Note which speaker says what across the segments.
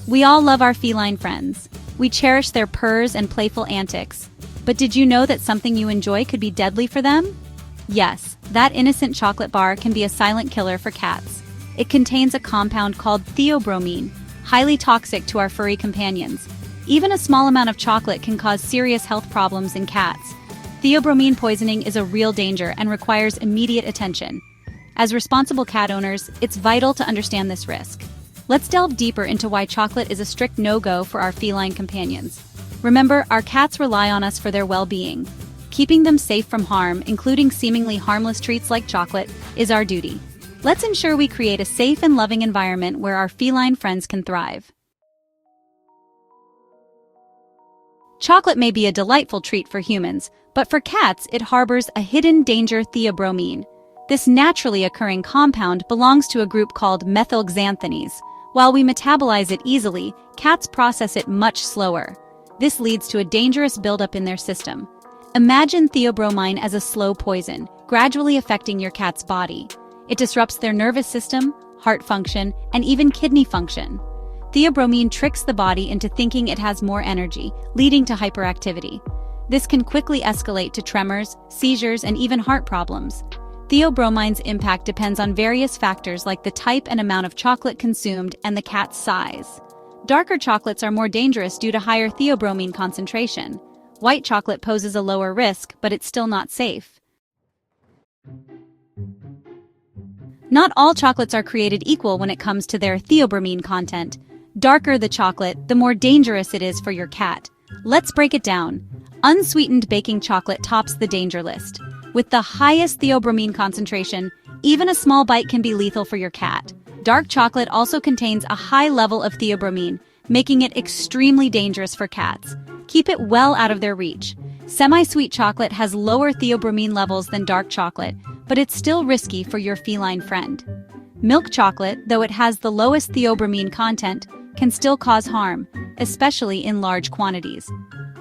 Speaker 1: We all love our feline friends. We cherish their purrs and playful antics. But did you know that something you enjoy could be deadly for them? Yes, that innocent chocolate bar can be a silent killer for cats. It contains a compound called theobromine, highly toxic to our furry companions. Even a small amount of chocolate can cause serious health problems in cats. Theobromine poisoning is a real danger and requires immediate attention. As responsible cat owners, it's vital to understand this risk. Let's delve deeper into why chocolate is a strict no-go for our feline companions. Remember, our cats rely on us for their well-being. Keeping them safe from harm, including seemingly harmless treats like chocolate, is our duty. Let's ensure we create a safe and loving environment where our feline friends can thrive. Chocolate may be a delightful treat for humans, but for cats it harbors a hidden danger: theobromine. This naturally occurring compound belongs to a group called methylxanthines. While we metabolize it easily, cats process it much slower. This leads to a dangerous buildup in their system. Imagine theobromine as a slow poison, gradually affecting your cat's body. It disrupts their nervous system, heart function, and even kidney function. Theobromine tricks the body into thinking it has more energy, leading to hyperactivity. This can quickly escalate to tremors, seizures, and even heart problems. Theobromine's impact depends on various factors like the type and amount of chocolate consumed and the cat's size. Darker chocolates are more dangerous due to higher theobromine concentration. White chocolate poses a lower risk, but it's still not safe. Not all chocolates are created equal when it comes to their theobromine content. Darker the chocolate, the more dangerous it is for your cat. Let's break it down. Unsweetened baking chocolate tops the danger list. With the highest theobromine concentration, even a small bite can be lethal for your cat. Dark chocolate also contains a high level of theobromine, making it extremely dangerous for cats. Keep it well out of their reach. Semi-sweet chocolate has lower theobromine levels than dark chocolate, but it's still risky for your feline friend. Milk chocolate, though it has the lowest theobromine content, can still cause harm, especially in large quantities.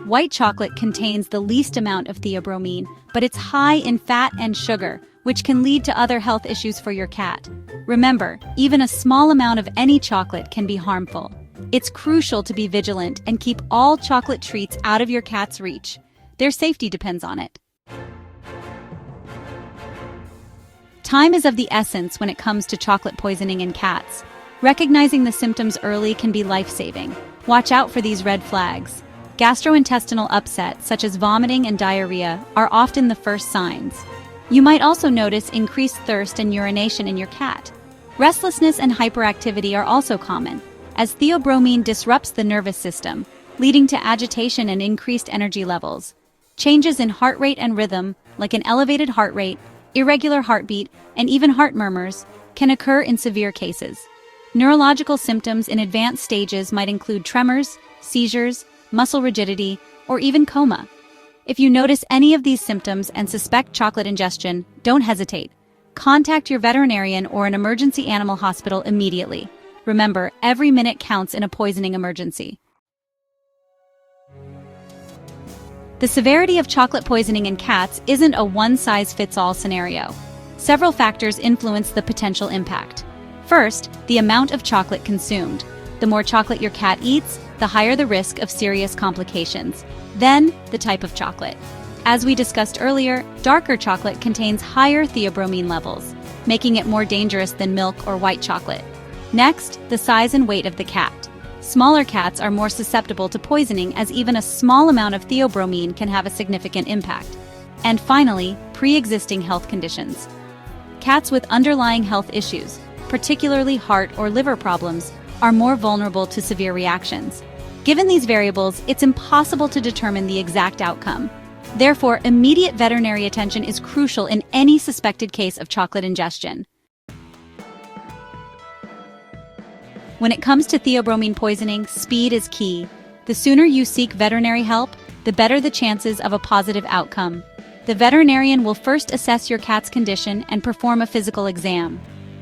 Speaker 1: White chocolate contains the least amount of theobromine, but it's high in fat and sugar, which can lead to other health issues for your cat. Remember, even a small amount of any chocolate can be harmful. It's crucial to be vigilant and keep all chocolate treats out of your cat's reach. Their safety depends on it. Time is of the essence when it comes to chocolate poisoning in cats. Recognizing the symptoms early can be life-saving. Watch out for these red flags. Gastrointestinal upset, such as vomiting and diarrhea, are often the first signs. You might also notice increased thirst and urination in your cat. Restlessness and hyperactivity are also common, as theobromine disrupts the nervous system, leading to agitation and increased energy levels. Changes in heart rate and rhythm, like an elevated heart rate, irregular heartbeat, and even heart murmurs, can occur in severe cases. Neurological symptoms in advanced stages might include tremors, seizures, muscle rigidity, or even coma. If you notice any of these symptoms and suspect chocolate ingestion, don't hesitate. Contact your veterinarian or an emergency animal hospital immediately. Remember, every minute counts in a poisoning emergency. The severity of chocolate poisoning in cats isn't a one-size-fits-all scenario. Several factors influence the potential impact. First, the amount of chocolate consumed. The more chocolate your cat eats, the higher the risk of serious complications. Then, the type of chocolate. As we discussed earlier, darker chocolate contains higher theobromine levels, making it more dangerous than milk or white chocolate. Next, the size and weight of the cat. Smaller cats are more susceptible to poisoning, as even a small amount of theobromine can have a significant impact. And finally, pre-existing health conditions. Cats with underlying health issues, particularly heart or liver problems, are more vulnerable to severe reactions. Given these variables, it's impossible to determine the exact outcome. Therefore, immediate veterinary attention is crucial in any suspected case of chocolate ingestion. When it comes to theobromine poisoning, speed is key. The sooner you seek veterinary help, the better the chances of a positive outcome. The veterinarian will first assess your cat's condition and perform a physical exam.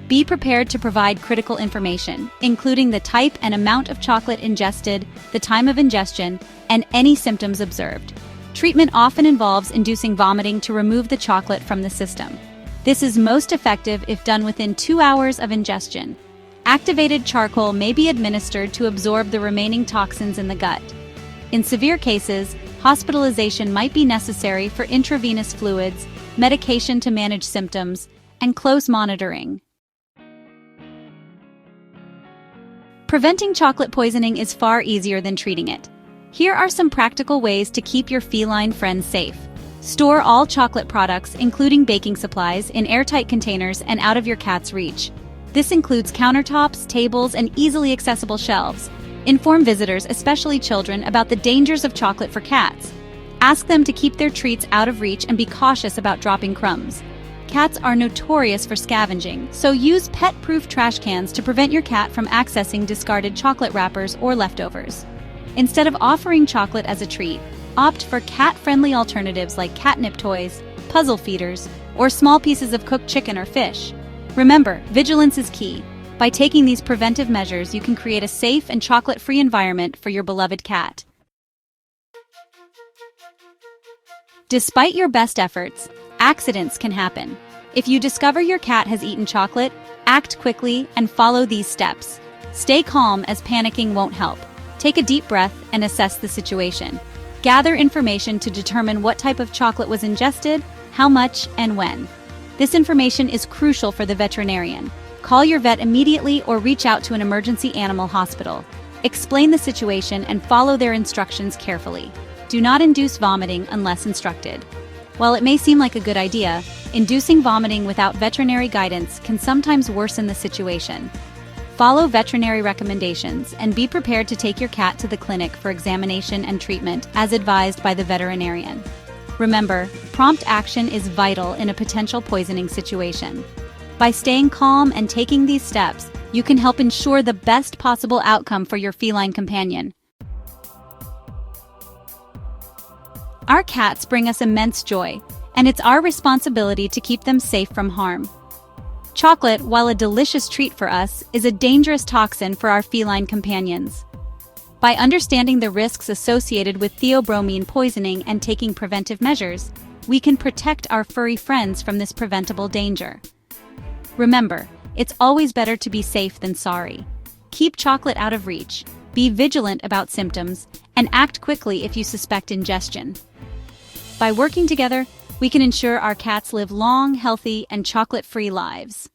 Speaker 1: Be prepared to provide critical information, including the type and amount of chocolate ingested, the time of ingestion, and any symptoms observed. Treatment often involves inducing vomiting to remove the chocolate from the system. This is most effective if done within 2 hours of ingestion. Activated charcoal may be administered to absorb the remaining toxins in the gut. In severe cases, hospitalization might be necessary for intravenous fluids, medication to manage symptoms, and close monitoring. Preventing chocolate poisoning is far easier than treating it. Here are some practical ways to keep your feline friends safe. Store all chocolate products, including baking supplies, in airtight containers and out of your cat's reach. This includes countertops, tables, and easily accessible shelves. Inform visitors, especially children, about the dangers of chocolate for cats. Ask them to keep their treats out of reach and be cautious about dropping crumbs. Cats are notorious for scavenging, so use pet-proof trash cans to prevent your cat from accessing discarded chocolate wrappers or leftovers. Instead of offering chocolate as a treat, opt for cat-friendly alternatives like catnip toys, puzzle feeders, or small pieces of cooked chicken or fish. Remember, vigilance is key. By taking these preventive measures, you can create a safe and chocolate-free environment for your beloved cat. Despite your best efforts, accidents can happen. If you discover your cat has eaten chocolate, act quickly and follow these steps. Stay calm, as panicking won't help. Take a deep breath and assess the situation. Gather information to determine what type of chocolate was ingested, how much, and when. This information is crucial for the veterinarian. Call your vet immediately or reach out to an emergency animal hospital. Explain the situation and follow their instructions carefully. Do not induce vomiting unless instructed. While it may seem like a good idea, inducing vomiting without veterinary guidance can sometimes worsen the situation. Follow veterinary recommendations and be prepared to take your cat to the clinic for examination and treatment as advised by the veterinarian. Remember, prompt action is vital in a potential poisoning situation. By staying calm and taking these steps, you can help ensure the best possible outcome for your feline companion. Our cats bring us immense joy, and it's our responsibility to keep them safe from harm. Chocolate, while a delicious treat for us, is a dangerous toxin for our feline companions. By understanding the risks associated with theobromine poisoning and taking preventive measures, we can protect our furry friends from this preventable danger. Remember, it's always better to be safe than sorry. Keep chocolate out of reach, be vigilant about symptoms, and act quickly if you suspect ingestion. By working together, we can ensure our cats live long, healthy, and chocolate-free lives.